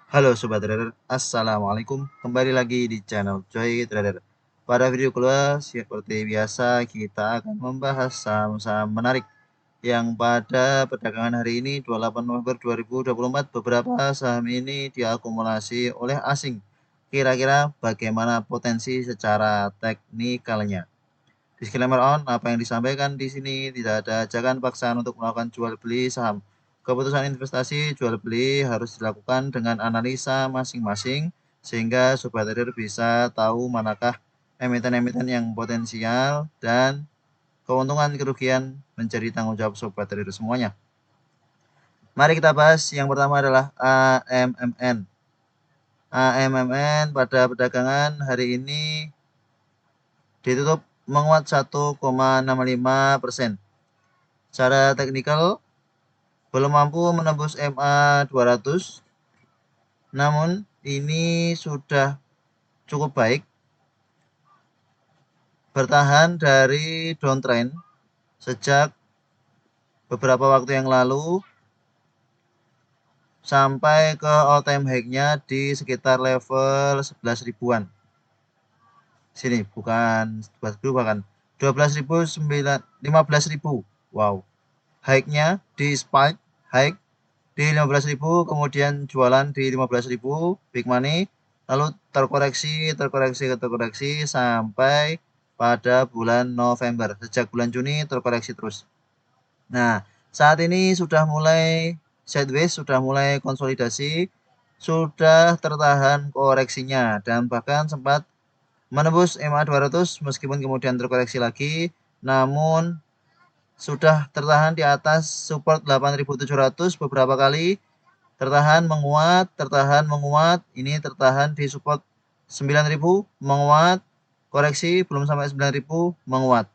Halo Sobat Trader, Assalamualaikum. Kembali lagi di channel Joy Trader. Pada video kedua, seperti biasa kita akan membahas saham-saham menarik yang pada perdagangan hari ini 28 November 2024 beberapa saham ini diakumulasi oleh asing. Kira-kira bagaimana potensi secara teknikalnya? Disclaimer on, apa yang disampaikan di sini tidak ada ajakan paksaan untuk melakukan jual beli saham. Keputusan investasi jual beli harus dilakukan dengan analisa masing-masing sehingga sobat trader bisa tahu manakah emiten-emiten yang potensial dan keuntungan kerugian menjadi tanggung jawab sobat trader semuanya. Mari kita bahas yang pertama adalah AMMN. AMMN pada perdagangan hari ini ditutup menguat 1,65%. Secara teknikal belum mampu menembus MA 200, namun ini sudah cukup baik bertahan dari downtrend sejak beberapa waktu yang lalu sampai ke all time high-nya di sekitar level 11 ribuan. Sini bukan 11 ribu, bahkan 15.000. Wow. High-nya di spike high di 15.000, kemudian jualan di 15.000 big money, lalu terkoreksi sampai pada bulan November. Sejak bulan Juni terkoreksi terus. Nah, saat ini sudah mulai sideways, sudah mulai konsolidasi, sudah tertahan koreksinya dan bahkan sempat menembus MA 200 meskipun kemudian terkoreksi lagi, namun sudah tertahan di atas support 8.700 beberapa kali, tertahan menguat, ini tertahan di support 9.000, menguat, koreksi belum sampai 9.000, menguat,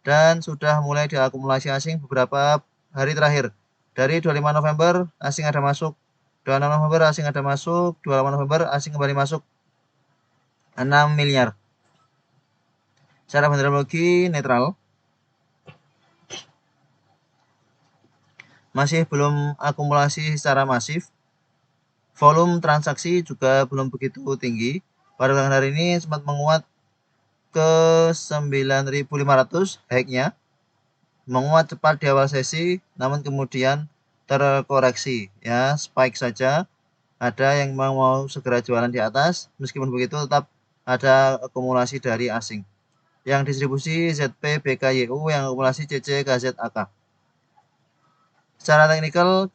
dan sudah mulai diakumulasi asing beberapa hari terakhir. Dari 25 November asing ada masuk, 26 November asing ada masuk, 28 November asing kembali masuk 6 miliar. Secara fundamentologi netral, masih belum akumulasi secara masif. Volume transaksi juga belum begitu tinggi. Pada hari ini sempat menguat ke 9.500 high-nya, menguat cepat di awal sesi, namun kemudian terkoreksi, ya, spike saja. Ada yang mau segera jualan di atas, meskipun begitu tetap ada akumulasi dari asing. Yang distribusi ZP, BKYU, yang akumulasi CC, KZAK. Secara teknikal,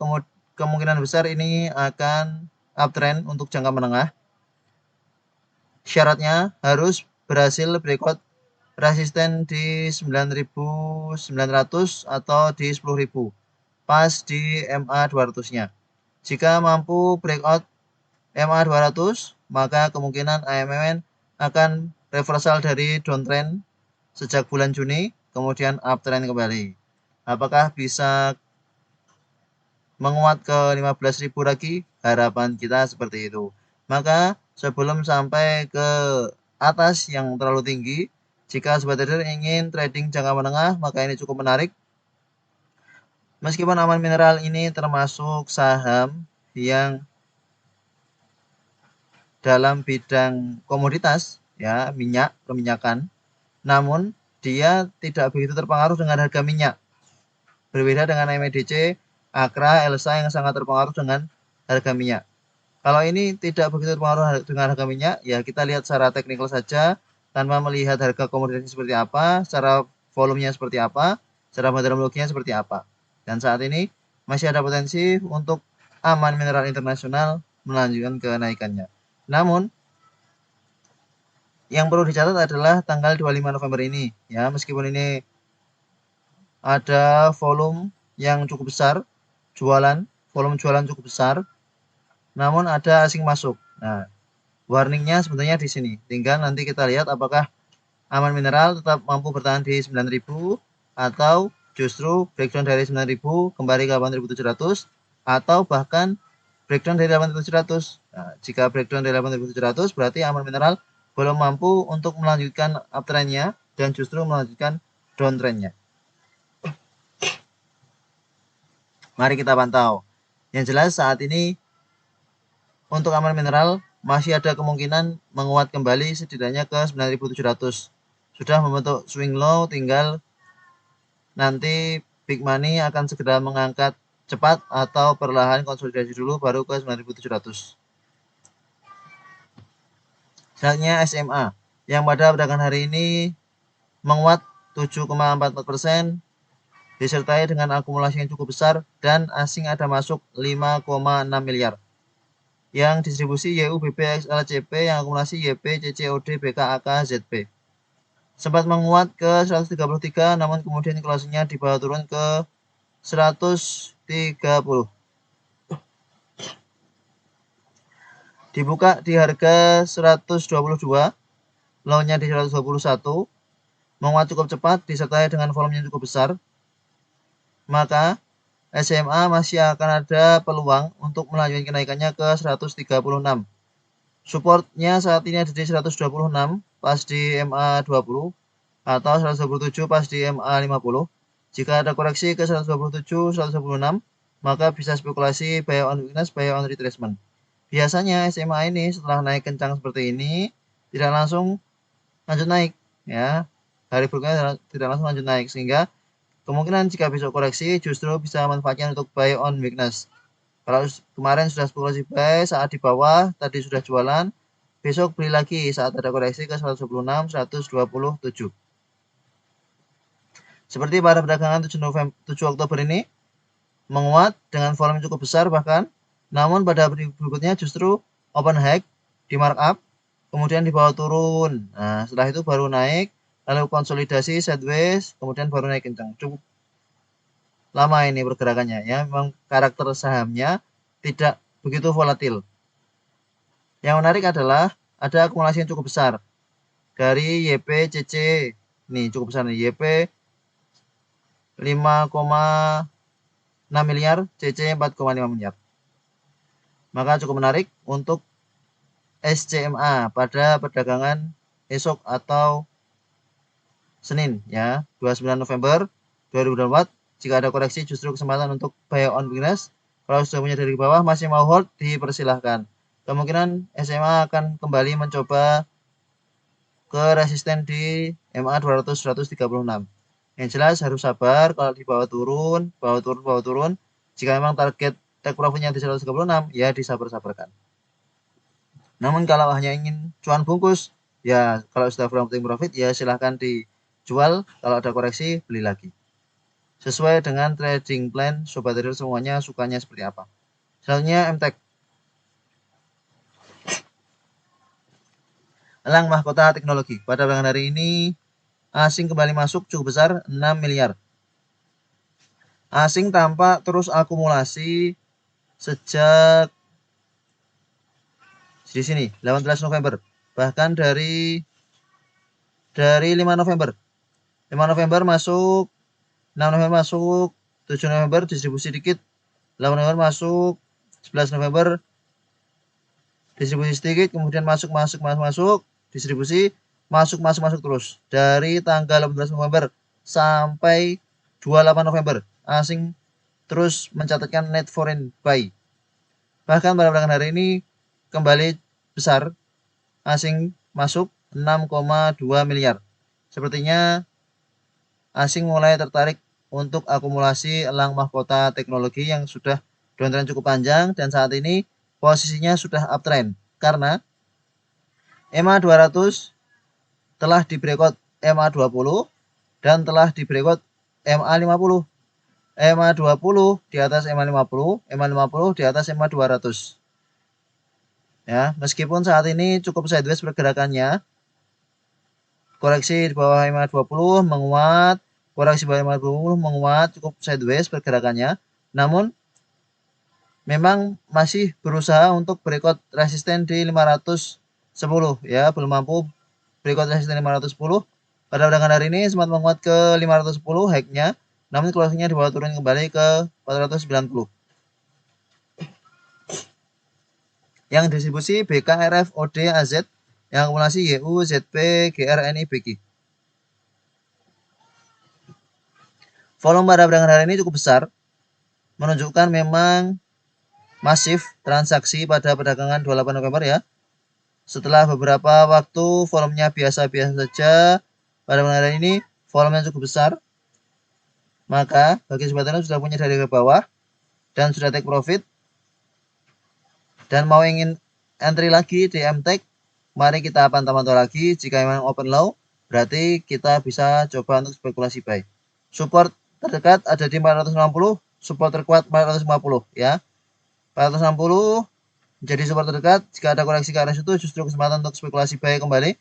kemungkinan besar ini akan uptrend untuk jangka menengah. Syaratnya harus berhasil breakout resisten di 9.900 atau di 10.000, pas di MA 200-nya. Jika mampu breakout MA 200, maka kemungkinan AMMN akan reversal dari downtrend sejak bulan Juni, kemudian uptrend kembali. Apakah bisa menguat ke 15.000 lagi? Harapan kita seperti itu. Maka sebelum sampai ke atas yang terlalu tinggi, jika sobat trader ingin trading jangka menengah, maka ini cukup menarik. Meskipun Aman Mineral ini termasuk saham yang dalam bidang komoditas, ya, minyak, perminyakan, namun dia tidak begitu terpengaruh dengan harga minyak. Berbeda dengan MEDC, Akra, Elsa yang sangat terpengaruh dengan harga minyak. Kalau ini tidak begitu terpengaruh dengan harga minyak, ya kita lihat secara teknikal saja, tanpa melihat harga komoditas seperti apa, secara volumenya seperti apa, secara metodologinya seperti apa. Dan saat ini masih ada potensi untuk Aman Mineral Internasional melanjutkan kenaikannya. Namun yang perlu dicatat adalah tanggal 25 November ini, ya, meskipun ini ada volume yang cukup besar, volume jualan cukup besar, namun ada asing masuk. Nah, warningnya sebenarnya di sini. Tinggal nanti kita lihat apakah Aman Mineral tetap mampu bertahan di 9.000 atau justru breakdown dari 9.000 kembali ke 8.700 atau bahkan breakdown dari 8.700. Nah, jika breakdown dari 8.700 berarti Aman Mineral belum mampu untuk melanjutkan uptrendnya dan justru melanjutkan downtrendnya. Mari kita pantau. Yang jelas saat ini untuk aman mineral masih ada kemungkinan menguat kembali setidaknya ke 9.700. Sudah membentuk swing low, tinggal nanti big money akan segera mengangkat cepat atau perlahan konsolidasi dulu baru ke 9.700. Selanjutnya SMA yang pada perdagangan hari ini menguat 7,44%, disertai dengan akumulasi yang cukup besar dan asing ada masuk 5,6 miliar. Yang distribusi YU, BP, XLCP, yang akumulasi YP, CCOD, BKAK, ZP. Sempat menguat ke 133, namun kemudian closingnya dibawa turun ke 130. Dibuka di harga 122, low-nya di 121, menguat cukup cepat disertai dengan volume yang cukup besar, maka SMA masih akan ada peluang untuk melanjutkan kenaikannya ke 136. Supportnya saat ini ada di 126 pas di MA20 atau 127 pas di MA50. Jika ada koreksi ke 127, 126, maka bisa spekulasi buy on weakness, buy on retracement. Biasanya SMA ini setelah naik kencang seperti ini tidak langsung lanjut naik, ya. Hari berikutnya tidak langsung lanjut naik, sehingga kemungkinan jika besok koreksi justru bisa manfaatkan untuk buy on weakness. Kalau kemarin sudah spekulasi buy saat di bawah, tadi sudah jualan, besok beli lagi saat ada koreksi ke 126, 127. Seperti pada perdagangan 7 Oktober ini, menguat dengan volume cukup besar bahkan, namun pada hari berikutnya justru open high di markup, kemudian dibawa turun. Nah, setelah itu baru naik, lalu konsolidasi sideways, kemudian baru naik kencang. Cukup lama ini pergerakannya, ya. Memang karakter sahamnya tidak begitu volatil. Yang menarik adalah ada akumulasi yang cukup besar dari YP, CC. Ini cukup besar nih, YP 5,6 miliar, CC 4,5 miliar. Maka cukup menarik untuk SCMA pada perdagangan esok atau Senin, ya, 29 November 2024. Jika ada koreksi justru kesempatan untuk buy on weakness. Kalau sudah punya dari bawah masih mau hold, dipersilahkan. Kemungkinan SMA akan kembali mencoba ke resisten di MA 200 136. Yang jelas harus sabar kalau di bawah turun. Jika memang target take profitnya di 136, ya disabar-sabarkan. Namun kalau hanya ingin cuan bungkus, ya kalau sudah floating profit, ya silahkan dijual. Kalau ada koreksi, beli lagi. Sesuai dengan trading plan, sobat trader semuanya sukanya seperti apa. Selanjutnya MTEK. Elang mahkota teknologi. Pada perdagangan hari ini, asing kembali masuk cukup besar, 6 miliar. Asing tampak terus akumulasi sejak di sini 18 November, bahkan dari 5 November. 5 November masuk, 6 November masuk, 7 November distribusi dikit, 8 November masuk, 11 November distribusi sedikit, kemudian masuk, distribusi, masuk terus. Dari tanggal 18 November sampai 28 November, asing terus mencatatkan net foreign buy. Bahkan pada perdagangan hari ini kembali besar, asing masuk 6,2 miliar. Sepertinya asing mulai tertarik untuk akumulasi elang mahkota teknologi yang sudah downtrend cukup panjang dan saat ini posisinya sudah uptrend karena MA 200 telah di breakout MA 20 dan telah di breakout MA 50. MA 20 di atas MA 50, MA 50 di atas MA 200. Ya, meskipun saat ini cukup sideways pergerakannya, koreksi di bawah MA 20 menguat, koreksi di bawah MA 20 menguat, cukup sideways pergerakannya. Namun memang masih berusaha untuk breakout resisten di 510, ya, belum mampu breakout resisten 510. Pada perdagangan hari ini sempat menguat ke 510 high-nya, namun closing-nya dibawa turun kembali ke 490. Yang distribusi BKRF, OD, AZ, yang akumulasi YU, ZP, GRNI, BK. Volume pada perdagangan hari ini cukup besar, menunjukkan memang masif transaksi pada perdagangan 28 November ya. Setelah beberapa waktu volumenya biasa-biasa saja, pada hari ini volumenya cukup besar, maka bagi sobat trader sudah punya dari ke bawah dan sudah take profit dan mau ingin entry lagi di MTech, mari kita pantau-pantau lagi. Jika memang open low, berarti kita bisa coba untuk spekulasi buy. Support terdekat ada di 460, support terkuat 450 ya. 460 menjadi support terdekat. Jika ada koreksi ke arah situ, justru kesempatan untuk spekulasi buy kembali.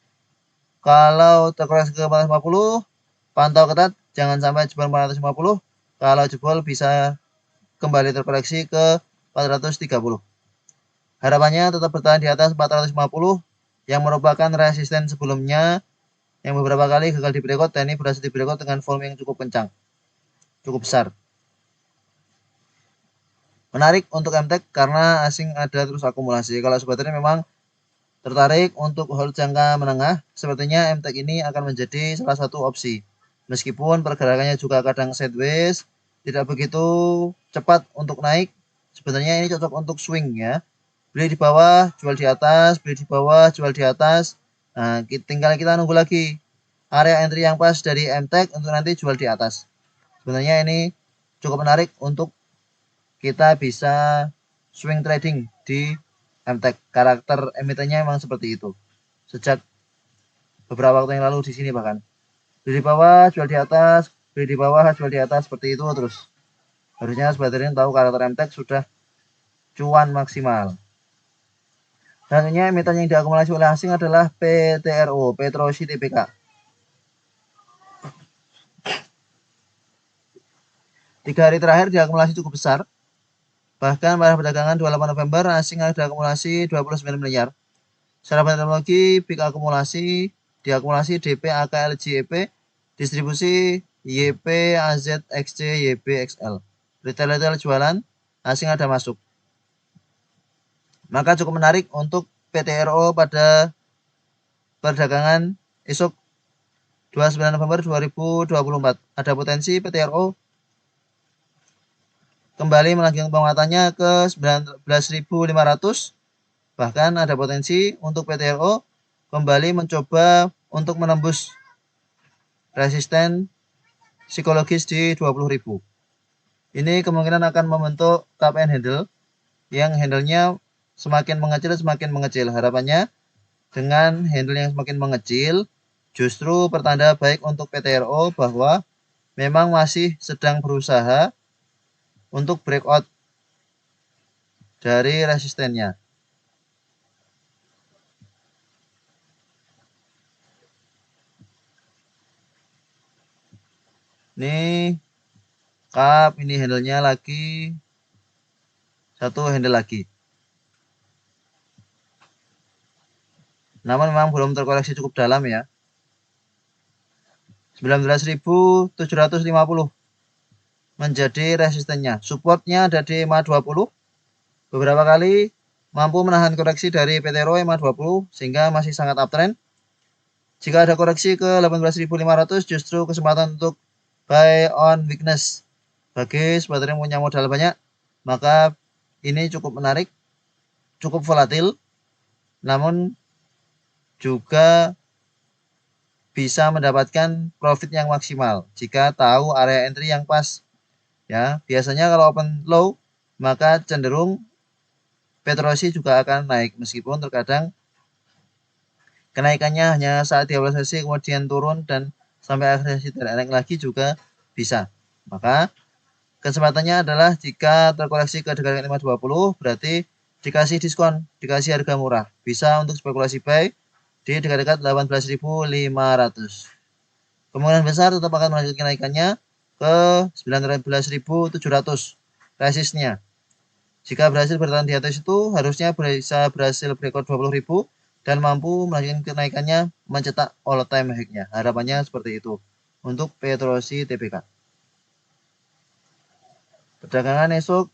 Kalau terkoreksi ke 450, pantau ketat, jangan sampai jebol 450. Kalau jebol bisa kembali terkoreksi ke 430. Harapannya tetap bertahan di atas 450 yang merupakan resisten sebelumnya yang beberapa kali gagal di breakout, dan ini berhasil di breakout dengan volume yang cukup kencang, cukup besar. Menarik untuk MTech karena asing ada terus akumulasi. Kalau sobat trader memang tertarik untuk hold jangka menengah, sepertinya MTech ini akan menjadi salah satu opsi. Meskipun pergerakannya juga kadang sideways, tidak begitu cepat untuk naik, sebenarnya ini cocok untuk swing ya. Beli di bawah, jual di atas, beli di bawah, jual di atas. Nah, tinggal kita nunggu lagi area entry yang pas dari MTech untuk nanti jual di atas. Sebenarnya ini cukup menarik untuk kita bisa swing trading di MTech. Karakter emitennya memang seperti itu. Sejak beberapa waktu yang lalu di sini bahkan. Beli di bawah, jual di atas, beli di bawah, jual di atas, seperti itu terus. Harusnya sebagian tahu karakter MTech sudah cuan maksimal. Selanjutnya emiten yang diakumulasi oleh asing adalah PTRO, Petrosi Tbk. 3 hari terakhir diakumulasi cukup besar. Bahkan pada perdagangan 28 November asing ada akumulasi 29 miliar. Secara teknologi, peak akumulasi, diakumulasi DP, AK, LG, EP, distribusi YP, AZ, XC, YB, XL. Retail jualan, asing ada masuk. Maka cukup menarik untuk PTRO pada perdagangan esok 29 November 2024. Ada potensi PTRO kembali melanjutkan penguatannya ke 19.500. Bahkan ada potensi untuk PTRO kembali mencoba untuk menembus resisten psikologis di 20.000. Ini kemungkinan akan membentuk cup and handle yang handle-nya semakin mengecil. Harapannya dengan handle yang semakin mengecil justru pertanda baik untuk PTRO bahwa memang masih sedang berusaha untuk breakout dari resistennya. Ini cup, ini handle-nya lagi, satu handle lagi. Namun memang belum terkoreksi cukup dalam ya. 19.750 menjadi resistennya. Supportnya ada di 520. Beberapa kali mampu menahan koreksi dari PTRO 520 sehingga masih sangat uptrend. Jika ada koreksi ke 18.500 justru kesempatan untuk buy on weakness. Bagi sobat yang punya modal banyak, maka ini cukup menarik, cukup volatil, namun juga bisa mendapatkan profit yang maksimal jika tahu area entry yang pas. Ya, biasanya kalau open low maka cenderung Petrosi juga akan naik meskipun terkadang kenaikannya hanya saat di awal sesi kemudian turun dan sampai akhir sesi tidak naik lagi juga bisa. Maka kesempatannya adalah jika terkoreksi ke dekat 520 berarti dikasih diskon, dikasih harga murah. Bisa untuk spekulasi buy di dekat-dekat 18.500. Kemungkinan besar tetap akan melanjutkan kenaikannya ke 19.700 resistnya. Jika berhasil bertahan di atas itu harusnya bisa berhasil breakout 20.000 dan mampu melanjutkan kenaikannya mencetak all time high-nya. Harapannya seperti itu untuk Petrosi Tbk. Perdagangan esok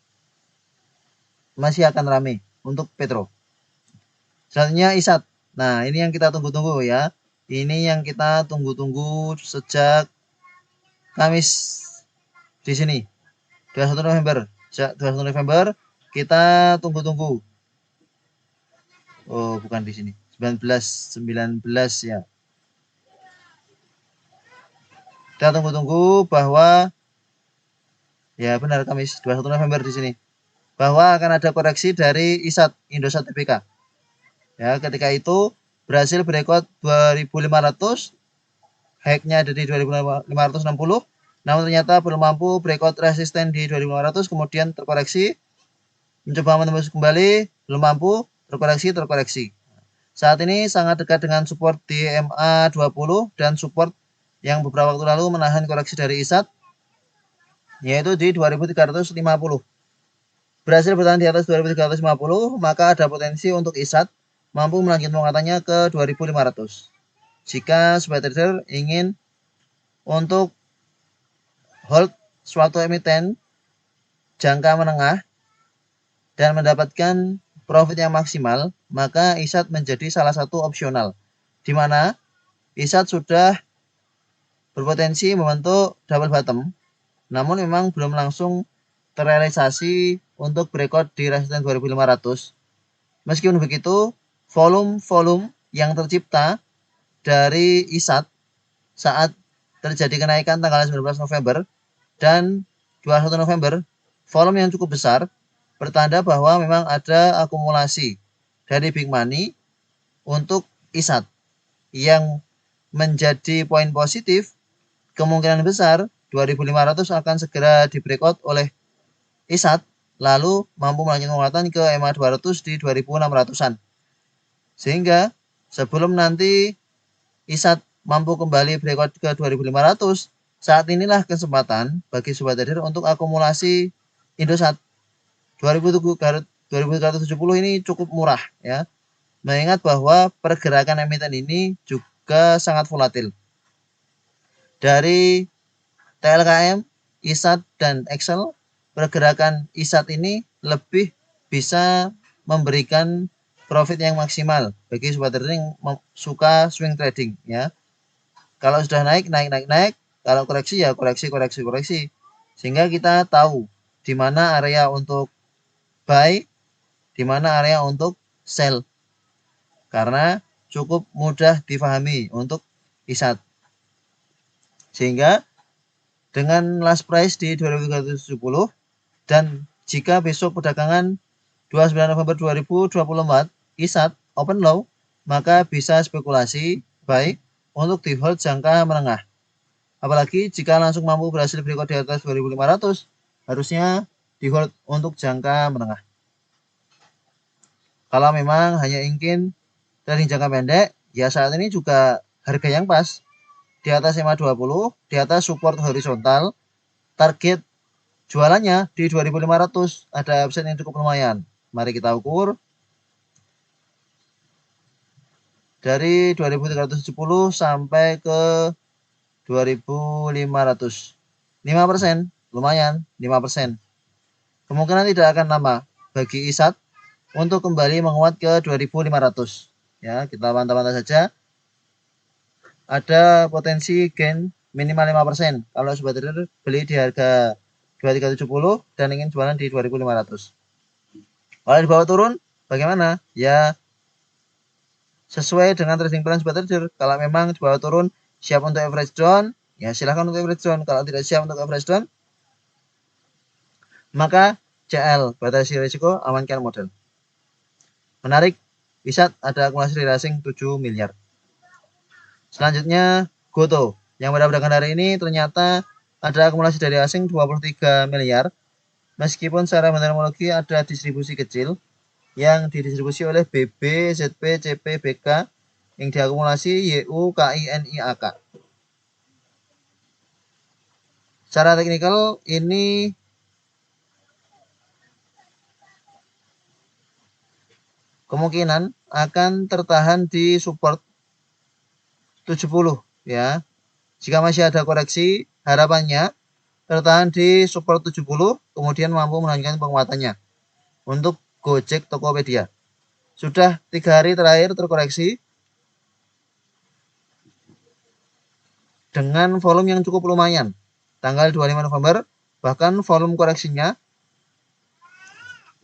masih akan ramai untuk Petro. Selanjutnya ISAT. Nah, ini yang kita tunggu-tunggu ya. Ini yang kita tunggu-tunggu sejak Kamis di sini. 21 November. Sejak 21 November Kita tunggu-tunggu. Oh, bukan di sini. 19 ya. Kita tunggu-tunggu bahwa ya benar Kamis 21 November di sini. Bahwa akan ada koreksi dari ISAT Indosat Tbk. Ya, ketika itu berhasil berekor 2500, high-nya ada di 2560, namun ternyata belum mampu berekor resisten di 2500, kemudian terkoreksi, mencoba menembus kembali, belum mampu, terkoreksi. Saat ini sangat dekat dengan support di MA20 dan support yang beberapa waktu lalu menahan koreksi dari ISAT, yaitu di 2350. Berhasil bertahan di atas 2350, maka ada potensi untuk ISAT mampu melanjutkan penguatannya ke 2500. Jika sebagai trader ingin untuk hold suatu emiten jangka menengah dan mendapatkan profit yang maksimal, maka ISAT menjadi salah satu opsional, di mana ISAT sudah berpotensi membentuk double bottom, namun memang belum langsung terrealisasi untuk berekor di resisten 2500. Meskipun begitu, volume yang tercipta dari ISAT saat terjadi kenaikan tanggal 19 November dan 21 November, volume yang cukup besar bertanda bahwa memang ada akumulasi dari big money untuk ISAT yang menjadi poin positif. Kemungkinan besar 2500 akan segera di breakout oleh ISAT, lalu mampu melanjutkan penguatan ke EMA 200 di 2600-an. Sehingga sebelum nanti ISAT mampu kembali breakout ke 2500, saat inilah kesempatan bagi sobat trader untuk akumulasi Indosat. 2370 ini cukup murah ya. Mengingat bahwa pergerakan emiten ini juga sangat volatil. Dari TLKM, ISAT, dan Excel, pergerakan ISAT ini lebih bisa memberikan profit yang maksimal bagi sobat trader yang suka swing trading ya. Kalau sudah naik, kalau koreksi ya koreksi. Sehingga kita tahu di mana area untuk buy, di mana area untuk sell. Karena cukup mudah difahami untuk ISAT. Sehingga dengan last price di 2370 dan jika besok perdagangan 29 November 2024 ISAT open low, maka bisa spekulasi buy untuk di hold jangka menengah. Apalagi jika langsung mampu berhasil berikut di atas 2500, harusnya di hold untuk jangka menengah. Kalau memang hanya ingin trading jangka pendek, ya saat ini juga harga yang pas. Di atas EMA 20, di atas support horizontal, target jualannya di 2500, ada upside yang cukup lumayan. Mari kita ukur. Dari 2370 sampai ke 2500. 5%, lumayan, 5%. Kemungkinan tidak akan lama bagi ISAT untuk kembali menguat ke 2500. Ya, kita pantau-pantau saja. Ada potensi gain minimal 5% kalau sobat trader beli di harga 2370 dan ingin jualan di 2500. Kalau di bawah turun bagaimana? Ya sesuai dengan trading plan sobat trader. Kalau memang di bawah turun siap untuk average down, ya silahkan untuk average down. Kalau tidak siap untuk average down, maka CL, batasi risiko, amankan modal. Menarik, ISAT ada akumulasi realizing 7 miliar. Selanjutnya Goto, yang pada perdagangan hari ini ternyata ada akumulasi dari asing 23 miliar. Meskipun secara metodologi ada distribusi kecil yang didistribusi oleh BB, ZP, CP, BK yang diakumulasi YU, KI, NI, AK. Secara teknikal ini kemungkinan akan tertahan di support 70 ya. Jika masih ada koreksi, harapannya tertahan di support 70, kemudian mampu melanjutkan penguatannya. Untuk Gojek Tokopedia, sudah 3 hari terakhir terkoreksi dengan volume yang cukup lumayan. Tanggal 25 November, bahkan volume koreksinya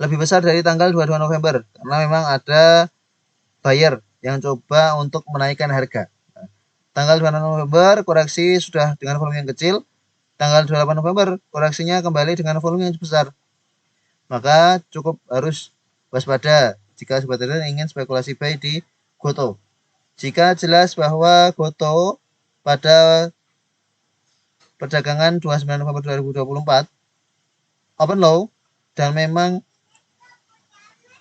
lebih besar dari tanggal 22 November karena memang ada buyer yang coba untuk menaikkan harga. Tanggal 26 November koreksi sudah dengan volume yang kecil, tanggal 28 November koreksinya kembali dengan volume yang besar. Maka cukup harus waspada jika sobat trader ingin spekulasi buy di Gotoh. Jika jelas bahwa Gotoh pada perdagangan 29 November 2024 open low dan memang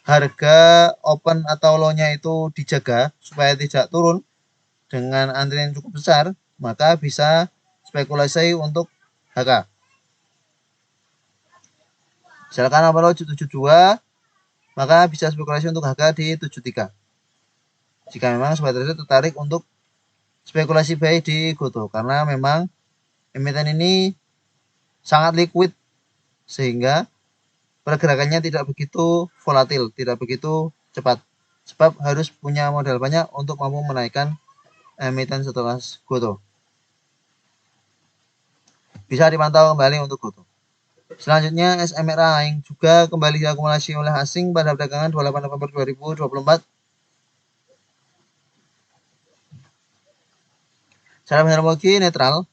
harga open atau low-nya itu dijaga supaya tidak turun dengan antrian yang cukup besar, maka bisa spekulasi untuk HK. Misalkan open low 72, maka bisa spekulasi untuk HK di 73. Jika memang sobat trader tertarik untuk spekulasi buy di Gotoh karena memang emiten ini sangat liquid sehingga pergerakannya tidak begitu volatil, tidak begitu cepat. Sebab harus punya modal banyak untuk mampu menaikkan emiten setelah Gotoh. Bisa dipantau kembali untuk Gotoh. Selanjutnya SMRA yang juga kembali diakumulasi oleh asing pada perdagangan 28 November 2024. Secara metodologi netral,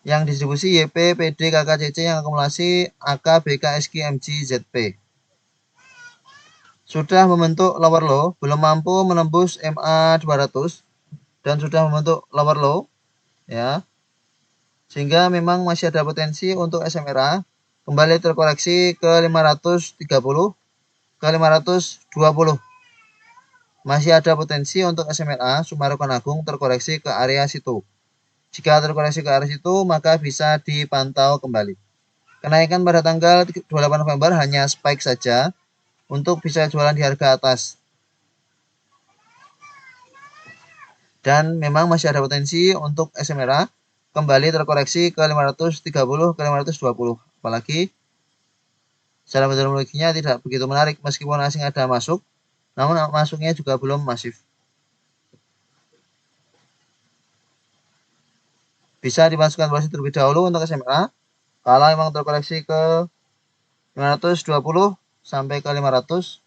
yang distribusi YP, PD, KKCC yang akumulasi AK, BK, SQ, MG, ZP. Sudah membentuk lower low, belum mampu menembus MA 200 dan sudah membentuk lower low ya. Sehingga memang masih ada potensi untuk SMRA kembali terkoreksi ke 530 ke 520. Masih ada potensi untuk SMRA Sumarekon Agung terkoreksi ke area situ. Jika terkoreksi ke area situ, maka bisa dipantau kembali. Kenaikan pada tanggal 28 November hanya spike saja untuk bisa jualan di harga atas. Dan memang masih ada potensi untuk SMRA kembali terkoreksi ke 530 ke 520. Apalagi secara metodologinya tidak begitu menarik meskipun asing ada masuk, namun masuknya juga belum masif. Bisa dimasukkan posisi terlebih dahulu untuk SMRA kalau memang terkoreksi ke 520 sampai ke 500,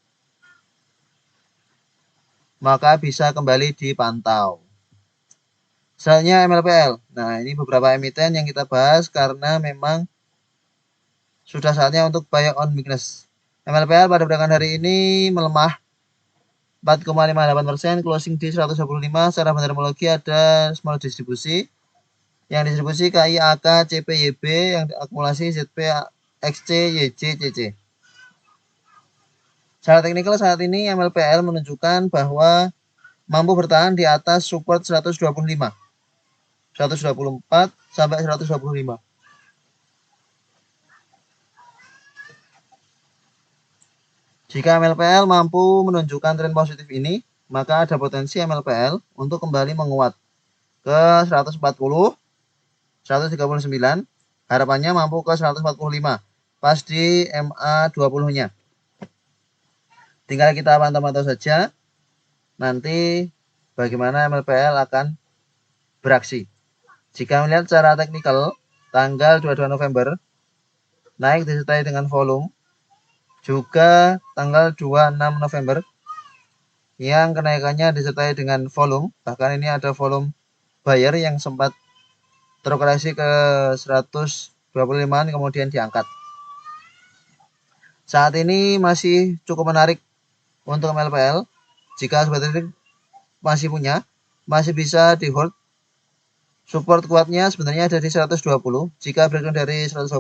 maka bisa kembali dipantau. Selanjutnya MLPL. Nah, ini beberapa emiten yang kita bahas karena memang sudah saatnya untuk buy on weakness. MLPL pada perdagangan hari ini melemah 4,58%, closing di 125. Secara metodologi ada small distribusi. Yang distribusi KI, AK, CP, YB, yang akumulasi ZP, XC, YJ, CC. Secara teknikal saat ini MLPL menunjukkan bahwa mampu bertahan di atas support 125, 124 sampai 125. Jika MLPL mampu menunjukkan tren positif ini, maka ada potensi MLPL untuk kembali menguat ke 140, 139, harapannya mampu ke 145, pas di MA 20-nya. Tinggal kita pantau-pantau saja, nanti bagaimana MLPL akan beraksi. Jika melihat secara teknikal, tanggal 22 November, naik disertai dengan volume, juga tanggal 26 November, yang kenaikannya disertai dengan volume, bahkan ini ada volume buyer yang sempat terkoreksi ke 125 kemudian diangkat. Saat ini masih cukup menarik untuk MLPL. Jika sobat trader masih punya, masih bisa di hold. Support kuatnya sebenarnya ada di 120. Jika breakdown dari 120,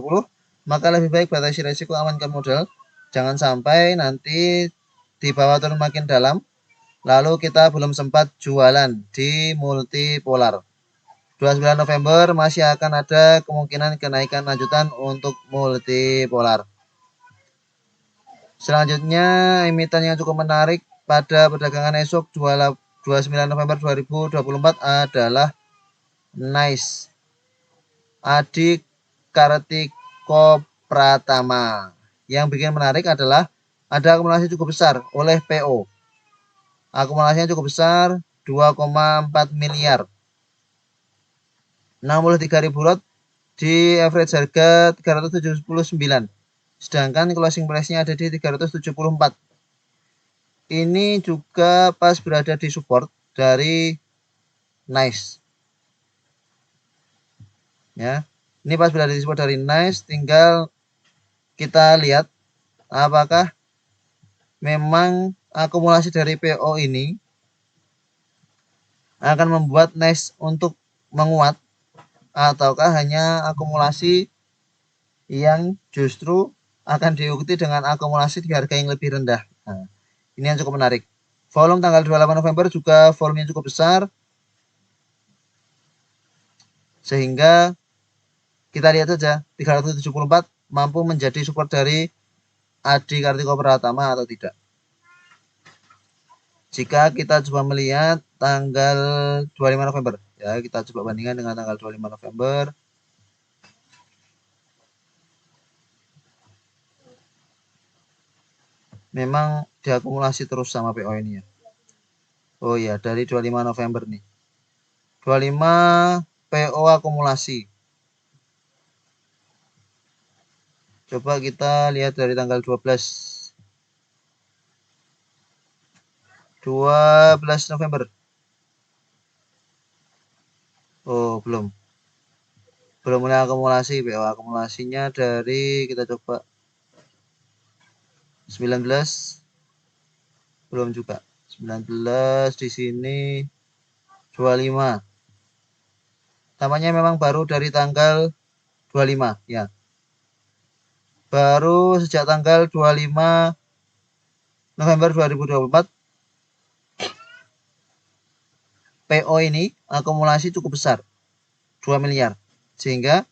maka lebih baik batasi risiko, amankan modal. Jangan sampai nanti di bawah turun makin dalam, lalu kita belum sempat jualan di multipolar. 29 November masih akan ada kemungkinan kenaikan lanjutan untuk multipolar. Selanjutnya emiten yang cukup menarik pada perdagangan esok 29 November 2024 adalah Nice Adi Kartiko Pratama. Yang bikin menarik adalah ada akumulasi cukup besar oleh PO. Akumulasinya cukup besar 2,4 miliar. 63.000 lot di average harga 379. sedangkan closing price-nya ada di 374. Ini juga pas berada di support dari nice. Ya. Ini pas berada di support dari nice, tinggal kita lihat apakah memang akumulasi dari PO ini akan membuat nice untuk menguat ataukah hanya akumulasi yang justru akan diikuti dengan akumulasi di harga yang lebih rendah. Nah, ini yang cukup menarik. Volume tanggal 28 November juga volumenya cukup besar, sehingga kita lihat saja 374 mampu menjadi support dari Adi Kartiko Pratama atau tidak. Jika kita coba melihat tanggal 25 November, ya kita coba bandingkan dengan tanggal 25 November. Memang diakumulasi terus sama PO ini ya. Oh ya, dari 25 November nih. 25 PO akumulasi. Coba kita lihat dari tanggal 12. 12 November. Oh, belum. Belum mulai akumulasi, PO akumulasinya dari kita coba 19. Belum juga. 19 di sini 25. Tampaknya memang baru dari tanggal 25 ya. Baru sejak tanggal 25 November 2024 PO ini akumulasi cukup besar 2 miliar sehingga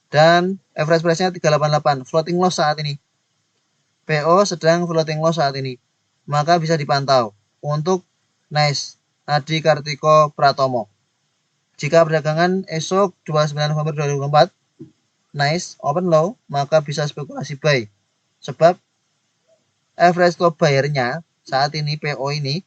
dan average price-nya 388 floating loss saat ini. PO sedang floating loss saat ini. Maka bisa dipantau untuk nice Adi Kartiko Pratomo. Jika perdagangan esok 29 November 2024 nice open low, maka bisa spekulasi buy. Sebab average top buyer-nya saat ini PO ini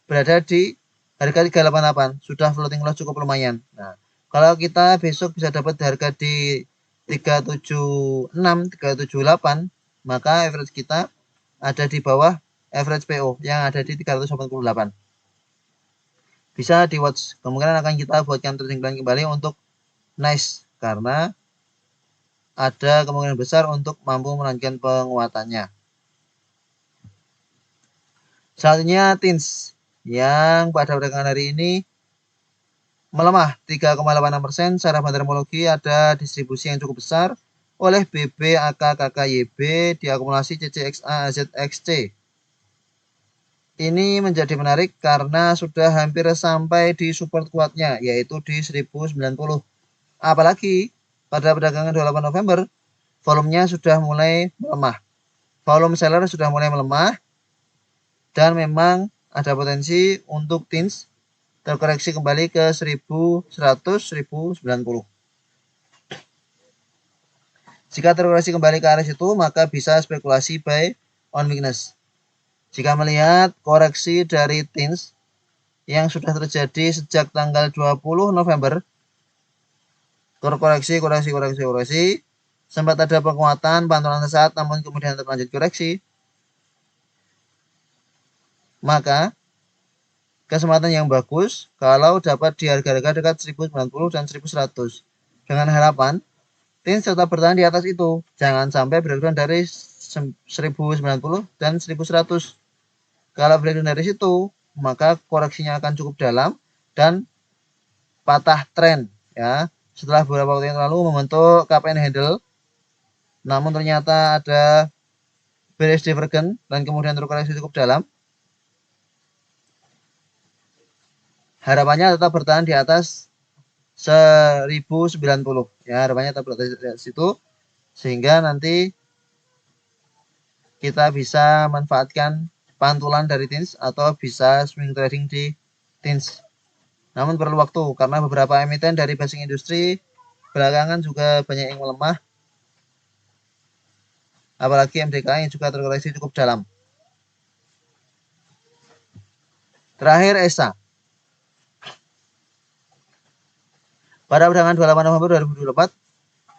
berada di harga 388, sudah floating loss cukup lumayan. Nah, kalau kita besok bisa dapat harga di 376, 378, maka average kita ada di bawah average PO yang ada di 388. Bisa di watch, kemungkinan akan kita buatkan trading plan kembali untuk nice karena ada kemungkinan besar untuk mampu melanjutkan penguatannya. Selanjutnya TINS yang pada perdagangan hari ini melemah 3,86%. Secara fundamentologi ada distribusi yang cukup besar oleh BB, AK, KKYB diakumulasi CCXA, AZXC. Ini menjadi menarik karena sudah hampir sampai di support kuatnya yaitu di 1090. Apalagi pada perdagangan 28 November volumenya sudah mulai melemah. Volume seller sudah mulai melemah dan memang ada potensi untuk TINS terkoreksi kembali ke 1100, 1090. Jika terkoreksi kembali ke arah situ, maka bisa spekulasi buy on weakness. Jika melihat koreksi dari TINS yang sudah terjadi sejak tanggal 20 November, terkoreksi, sempat ada penguatan, pantulan sesaat, namun kemudian terlanjut koreksi, maka kesempatan yang bagus kalau dapat di harga-harga dekat 1090 dan 1100 dengan harapan TINS tetap bertahan di atas itu, jangan sampai breakdown dari 1090 dan 1100. Kalau breakdown dari situ maka koreksinya akan cukup dalam dan patah tren ya. Setelah beberapa waktu yang lalu membentuk cup and handle, namun ternyata ada bearish divergence dan kemudian terkoreksi cukup dalam. Harapannya tetap bertahan di atas 1090 ya, harapannya tetap berada di situ sehingga nanti kita bisa manfaatkan pantulan dari TINS atau bisa swing trading di TINS. Namun perlu waktu karena beberapa emiten dari basic industri belakangan juga banyak yang melemah, apalagi MDK yang juga terkoreksi cukup dalam. Terakhir ESA. Pada perdagangan 28 November 2024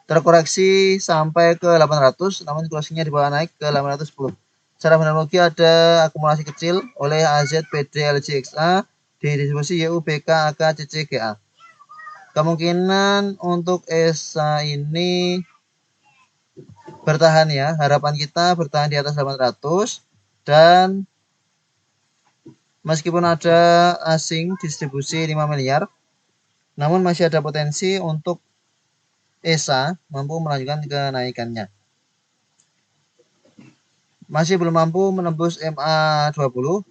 terkoreksi sampai ke 800, namun closingnya di bawah naik ke 810. Secara fundamental ada akumulasi kecil oleh AZ, PD, LGXA di distribusi YU, BK, AK, CC, GA. Kemungkinan untuk ESA ini bertahan ya, harapan kita bertahan di atas 800, dan meskipun ada asing distribusi 5 miliar, namun masih ada potensi untuk ESA mampu melanjutkan kenaikannya. Masih belum mampu menembus MA20,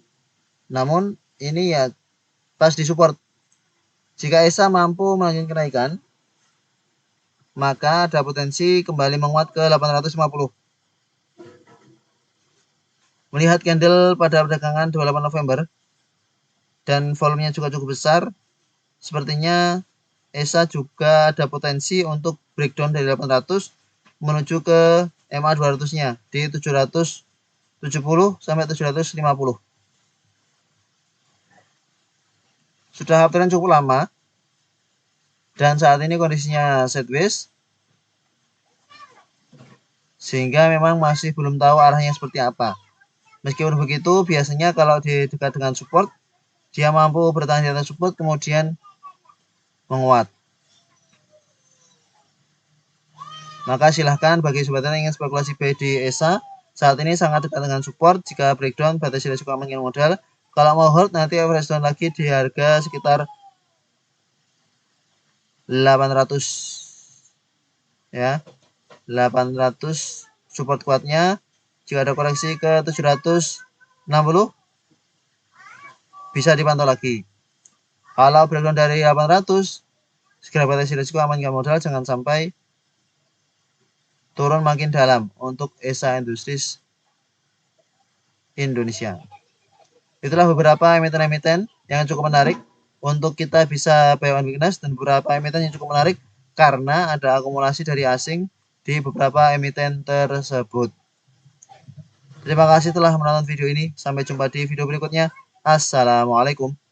namun ini ya pas disupport. Jika ESA mampu melanjutkan kenaikan, maka ada potensi kembali menguat ke 850. Melihat candle pada perdagangan 28 November dan volumenya juga cukup besar, sepertinya ESA juga ada potensi untuk breakdown dari 800 menuju ke MA200-nya di 770 sampai 750. Sudah uptrend cukup lama dan saat ini kondisinya sideways, sehingga memang masih belum tahu arahnya seperti apa. Meskipun begitu, biasanya kalau di dekat dengan support, dia mampu bertahan di atas support kemudian menguat. Maka silahkan bagi sobat yang ingin spekulasi buy di ESA, saat ini sangat dekat dengan support. Jika breakdown, batasi risiko aman modal. Kalau mau hold, nanti average down lagi di harga sekitar 800 ya, 800 support kuatnya. Jika ada koreksi ke 760 bisa dipantau lagi. Kalau breakdown dari 800, segera batasi risiko, amankan modal, jangan sampai turun makin dalam untuk ESA Industries Indonesia. Itulah beberapa emiten-emiten yang cukup menarik untuk kita bisa buy on weakness, dan beberapa emiten yang cukup menarik karena ada akumulasi dari asing di beberapa emiten tersebut. Terima kasih telah menonton video ini. Sampai jumpa di video berikutnya. Assalamualaikum.